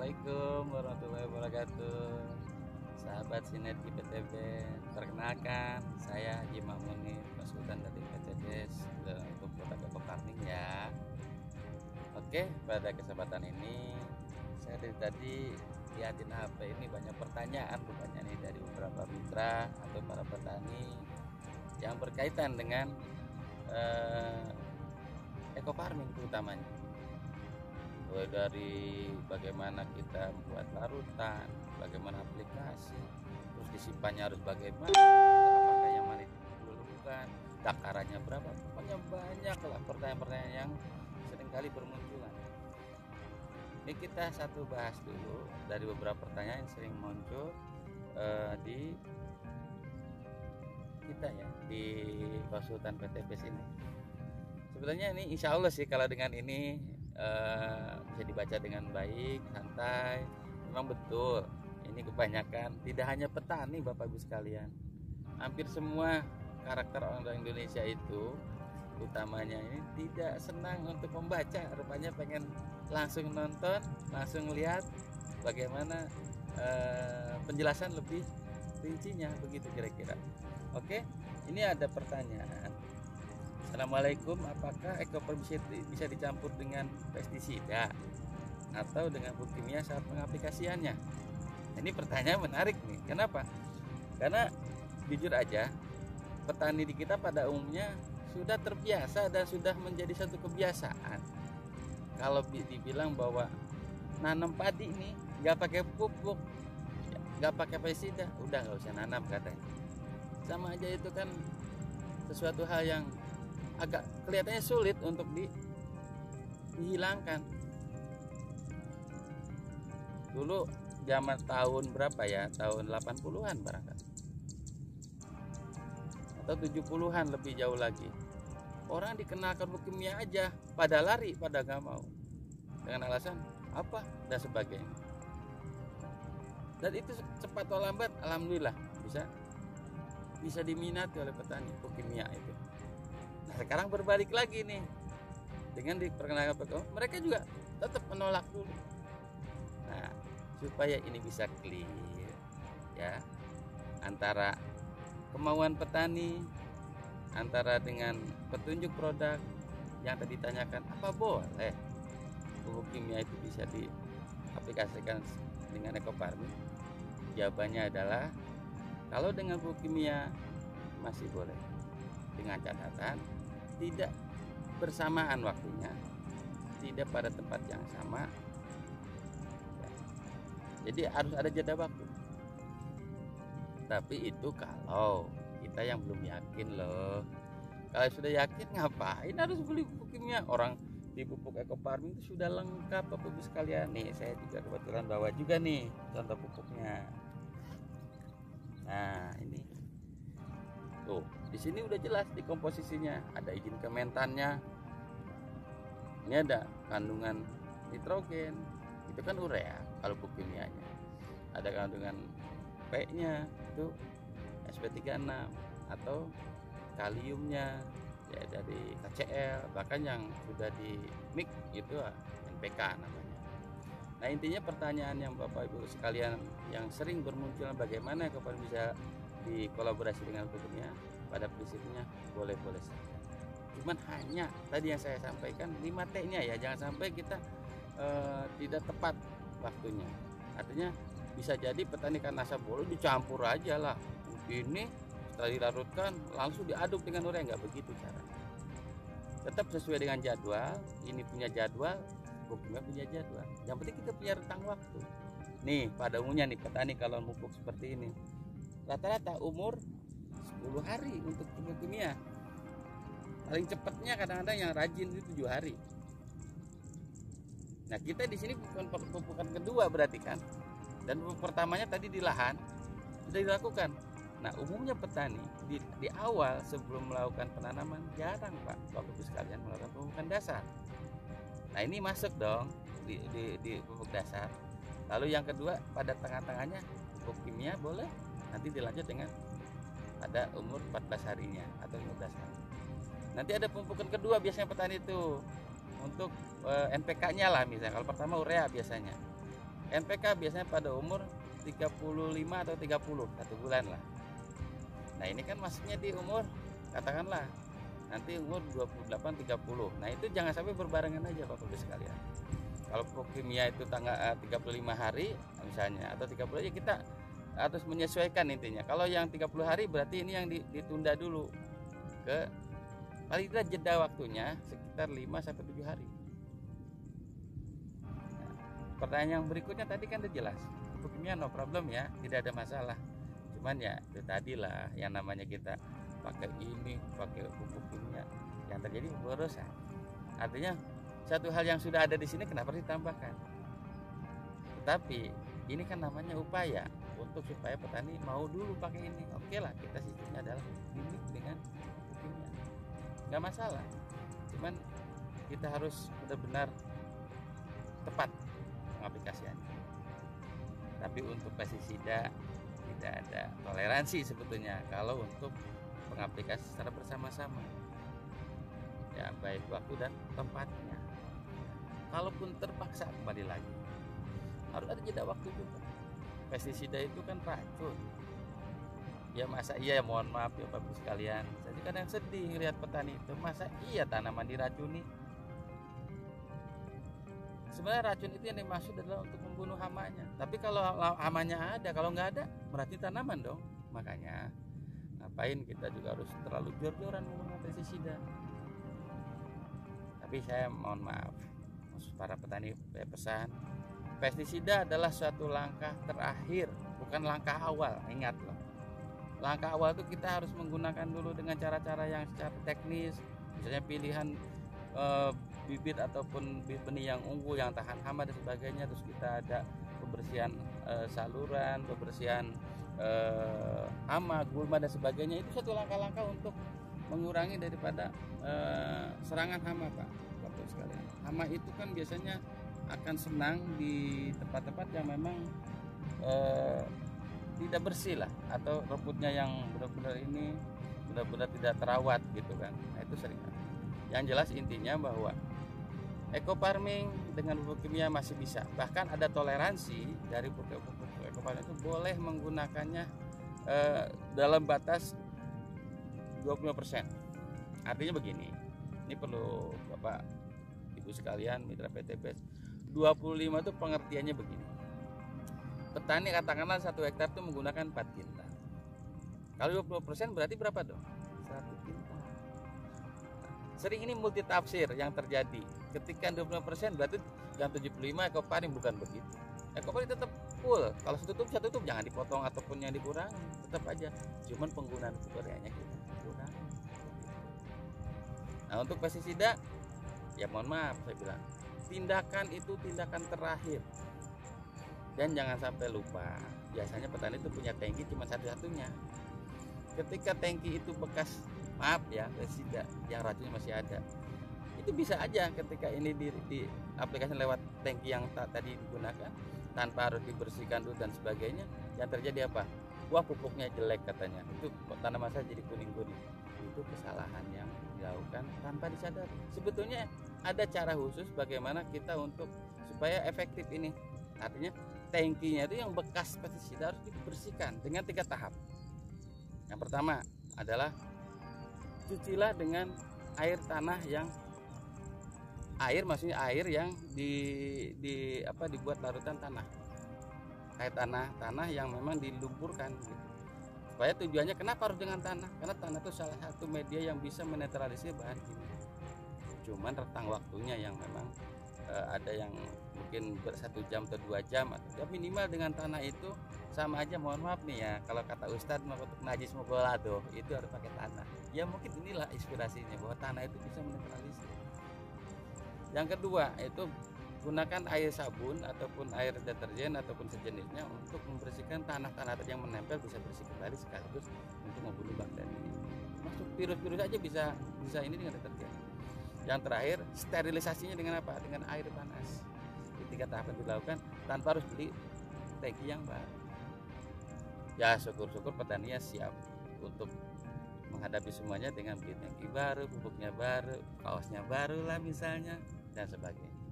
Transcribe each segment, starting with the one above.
Assalamualaikum warahmatullahi wabarakatuh. Sahabat Sinergi PTB, perkenalkan saya Haji Mamunir, konsultan dari PTB untuk produk farming ya. Oke, pada kesempatan ini saya dari tadi lihatin HP ini banyak pertanyaan bukannya nih dari beberapa mitra atau para petani yang berkaitan dengan eco farming terutamanya. Mulai dari bagaimana kita membuat larutan, bagaimana aplikasi, terus disimpannya harus bagaimana, apakah yang mana diperlukan, takarannya berapa, pokoknya banyak lah pertanyaan-pertanyaan yang seringkali bermunculan. Ini kita satu bahas dulu dari beberapa pertanyaan yang sering muncul di kita ya, di konsultan PTB ini. Sebenarnya ini insya Allah sih kalau dengan ini bisa dibaca dengan baik, santai. Memang betul, ini kebanyakan tidak hanya petani Bapak Ibu sekalian, hampir semua karakter orang Indonesia itu utamanya ini tidak senang untuk membaca, rupanya pengen langsung nonton, langsung lihat bagaimana penjelasan lebih rincinya, begitu kira-kira. Oke, ini ada pertanyaan. Assalamualaikum, apakah ekofarm bisa dicampur dengan pestisida atau dengan pupuk kimia saat pengaplikasiannya? Ini pertanyaan menarik nih. Kenapa? Karena jujur aja, petani di kita pada umumnya sudah terbiasa dan sudah menjadi satu kebiasaan. Kalau dibilang bahwa nanam padi ini nggak pakai pupuk, nggak pakai pestisida, udah nggak usah nanam katanya. Sama aja itu kan sesuatu hal yang agak kelihatannya sulit untuk dihilangkan. Dulu zaman tahun berapa ya, tahun 80-an barangkali atau 70-an lebih jauh lagi, orang dikenalkan pupuk kimia aja pada lari, pada gak mau, dengan alasan apa dan sebagainya. Dan itu cepat atau lambat alhamdulillah bisa diminati oleh petani pupuk kimia itu. Nah, sekarang berbalik lagi nih, dengan diperkenalkan PKO, mereka juga tetap menolak dulu. Nah, supaya ini bisa clear ya, antara kemauan petani, antara dengan petunjuk produk yang tadi ditanyakan, apa boleh pupuk kimia itu bisa diaplikasikan dengan eco farming? Jawabannya adalah kalau dengan pupuk kimia masih boleh, dengan catatan tidak bersamaan waktunya, tidak pada tempat yang sama ya. Jadi harus ada jeda waktu. Tapi itu kalau kita yang belum yakin loh. Kalau sudah yakin, ngapain harus beli pupuk kimia? Orang di pupuk eco farming itu sudah lengkap Bapak Ibu sekalian. Nih saya juga kebetulan bawa juga nih contoh pupuknya. Nah ini tuh, di sini udah jelas di komposisinya, ada izin Kementannya. Ini ada kandungan nitrogen, itu kan urea kalau pupuk kimianya. Ada kandungan P-nya itu SP36 atau kaliumnya ya dari KCl, bahkan yang sudah di mix itu NPK namanya. Nah, intinya pertanyaan yang Bapak Ibu sekalian yang sering bermunculan, bagaimana kapan bisa dikolaborasi dengan pupuknya, pada prinsipnya boleh-boleh saja. Cuman hanya tadi yang saya sampaikan 5T-nya ya, jangan sampai kita tidak tepat waktunya. Artinya bisa jadi petani kan asal boleh dicampur aja lah. Ini setelah dilarutkan langsung diaduk dengan urea, nggak begitu caranya. Tetap sesuai dengan jadwal. Ini punya jadwal, pupuknya punya jadwal. Yang penting kita punya rentang waktu. Nih pada umumnya nih petani kalau pupuk seperti ini rata-rata umur 10 hari untuk pupuk kimia. Paling cepatnya kadang-kadang yang rajin itu 7 hari. Nah, kita di sini pupukan kedua berarti kan. Dan pupuk pertamanya tadi di lahan sudah dilakukan. Nah, umumnya petani di awal sebelum melakukan penanaman jarang Pak Bapak Ibu sekalian melakukan pemupukan dasar. Nah, ini masuk dong di pupuk dasar. Lalu yang kedua pada tengah-tengahnya pupuk kimia boleh, nanti dilanjut dengan ada umur 14 harinya atau 15 hari. Nanti ada pemupukan kedua biasanya petani itu untuk NPK-nya lah, misalnya kalau pertama urea biasanya. NPK biasanya pada umur 35 atau 30, 1 bulan lah. Nah ini kan masuknya di umur katakanlah nanti umur 28-30. Nah itu jangan sampai berbarengan aja Bapak Ibu sekalian. Kalau pupuk kimia itu tanggal 35 hari misalnya atau 30 aja, kita harus menyesuaikan intinya. Kalau yang 30 hari berarti ini yang ditunda dulu ke paling tidak jeda waktunya sekitar 5-7 hari. Nah, pertanyaan yang berikutnya tadi kan udah jelas. Pupuk kimia no problem ya, tidak ada masalah. Cuman ya itu tadi lah yang namanya kita pakai pupuk kimia yang terjadi pemborosan. Artinya satu hal yang sudah ada di sini kenapa ditambahkan? Tetapi ini kan namanya upaya untuk supaya petani mau dulu pakai ini. Oke lah, kita sistemnya adalah gimmick dengan pupuk kimia, nggak masalah. Cuman kita harus benar-benar tepat pengaplikasiannya. Tapi untuk pestisida tidak ada toleransi sebetulnya kalau untuk pengaplikasi secara bersama-sama, ya baik waktu dan tempatnya. Kalaupun terpaksa kembali lagi harus ada jeda waktu juga. Pestisida itu kan racun. Ya masa iya, mohon maaf ya Bapak sekalian, saya kadang sedih lihat petani itu, masa iya tanaman diracuni. Sebenarnya racun itu yang dimaksud adalah untuk membunuh hamanya. Tapi kalau hamanya ada, kalau nggak ada berarti tanaman dong. Makanya ngapain kita juga harus terlalu jor-joran menggunakan pestisida. Tapi saya mohon maaf para petani, pesan pestisida adalah suatu langkah terakhir, bukan langkah awal. Ingat loh, langkah awal itu kita harus menggunakan dulu dengan cara-cara yang secara teknis, misalnya pilihan bibit ataupun benih yang unggul yang tahan hama dan sebagainya. Terus kita ada pembersihan saluran, pembersihan hama, gulma dan sebagainya. Itu satu langkah-langkah untuk mengurangi daripada serangan hama Pak Bapak sekalian. Hama itu kan biasanya akan senang di tempat-tempat yang memang tidak bersih lah, atau rumputnya yang benar-benar ini benar-benar tidak terawat gitu kan. Nah itu sering. Yang jelas intinya bahwa eco farming dengan pupuk kimia masih bisa, bahkan ada toleransi dari pupuk eco farming itu boleh menggunakannya dalam batas 25%. Artinya begini, ini perlu Bapak Ibu sekalian mitra PTPS, 25 itu pengertiannya begini. Petani katakanlah 1 hektar itu menggunakan 4 kintal. Kalau 20% berarti berapa dong? 1 kintal. Sering ini multi tafsir yang terjadi. Ketika 25% berarti yang 75 eco farming, bukan begitu. Eco farming tetap full. Kalau satu tutup jangan dipotong ataupun yang dikurangi, tetap aja. Cuman penggunaan pubernya kita kurangi. Nah untuk pestisida, ya mohon maaf saya bilang, tindakan itu tindakan terakhir. Dan jangan sampai lupa, biasanya petani itu punya tangki cuma satu-satunya. Ketika tangki itu bekas, maaf ya, pestisida yang racunnya masih ada, itu bisa aja ketika ini di aplikasi lewat tangki yang tadi digunakan tanpa harus dibersihkan dulu dan sebagainya, yang terjadi apa? Wah pupuknya jelek katanya, itu tanaman saya jadi kuning-kuning. Itu kesalahan yang dilakukan tanpa disadari. Sebetulnya ada cara khusus bagaimana kita untuk supaya efektif ini. Artinya tangkinya itu yang bekas pestisida harus dibersihkan dengan 3 tahap. Yang pertama adalah cucilah dengan air tanah yang maksudnya air yang dibuat larutan tanah. Air tanah yang memang dilumpurkan gitu. Supaya tujuannya kenapa harus dengan tanah? Karena tanah itu salah satu media yang bisa menetralisir bahan kimia. Cuman rentang waktunya yang memang ada yang mungkin 1 jam atau 2 jam, atau minimal dengan tanah itu sama aja. Mohon maaf nih ya, kalau kata Ustadz untuk najis mogola tuh itu harus pakai tanah. Ya mungkin inilah inspirasinya bahwa tanah itu bisa menetralisir. Yang kedua itu gunakan air sabun ataupun air deterjen ataupun sejenisnya untuk membersihkan tanah-tanah yang menempel, bisa bersih kembali sekaligus untuk membunuh bakteri. Masuk virus-virus aja bisa ini dengan deterjen. Yang terakhir sterilisasinya dengan apa? Dengan air panas. Ketika tahapan dilakukan tanpa harus beli tangki yang baru. Ya syukur-syukur petaninya siap untuk menghadapi semuanya dengan beli tangki baru, pupuknya baru, kaosnya baru lah misalnya dan sebagainya.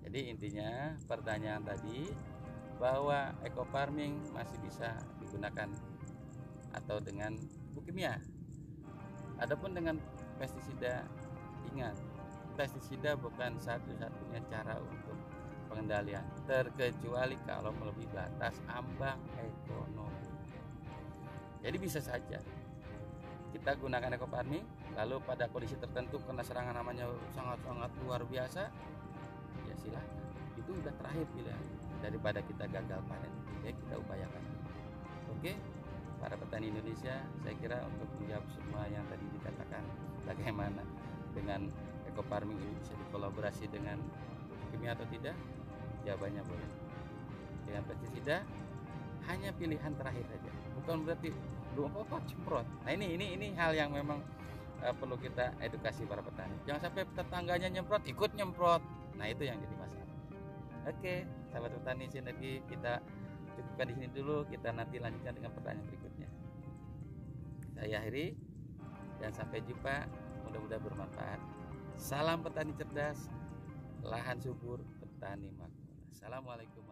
Jadi intinya pertanyaan tadi bahwa eco farming masih bisa digunakan atau dengan pupuk kimia. Adapun dengan pestisida, ingat, pestisida bukan satu-satunya cara untuk pengendalian, terkecuali kalau melebihi batas ambang ekonomi. Jadi bisa saja kita gunakan eco farming, lalu pada kondisi tertentu kena serangan namanya sangat-sangat luar biasa, ya silahkan, itu udah terakhir pilihan. Daripada kita gagal panen, ya kita upayakan. Oke, para petani Indonesia, saya kira untuk menjawab semua yang tadi dikatakan, bagaimana dengan eco farming ini bisa dikolaborasi dengan kimia atau tidak, jawabannya boleh. Dengan pestisida hanya pilihan terakhir saja, bukan berarti belum apa-apa semprot. Nah ini hal yang memang perlu kita edukasi para petani. Jangan sampai tetangganya nyemprot ikut nyemprot. Nah itu yang jadi masalah. Oke, sahabat petani sinergi, kita cukupkan di sini dulu. Kita nanti lanjutkan dengan pertanyaan berikutnya. Saya akhiri dan sampai jumpa. Mudah-mudahan bermanfaat. Salam petani cerdas, lahan subur, petani makmur. Assalamualaikum.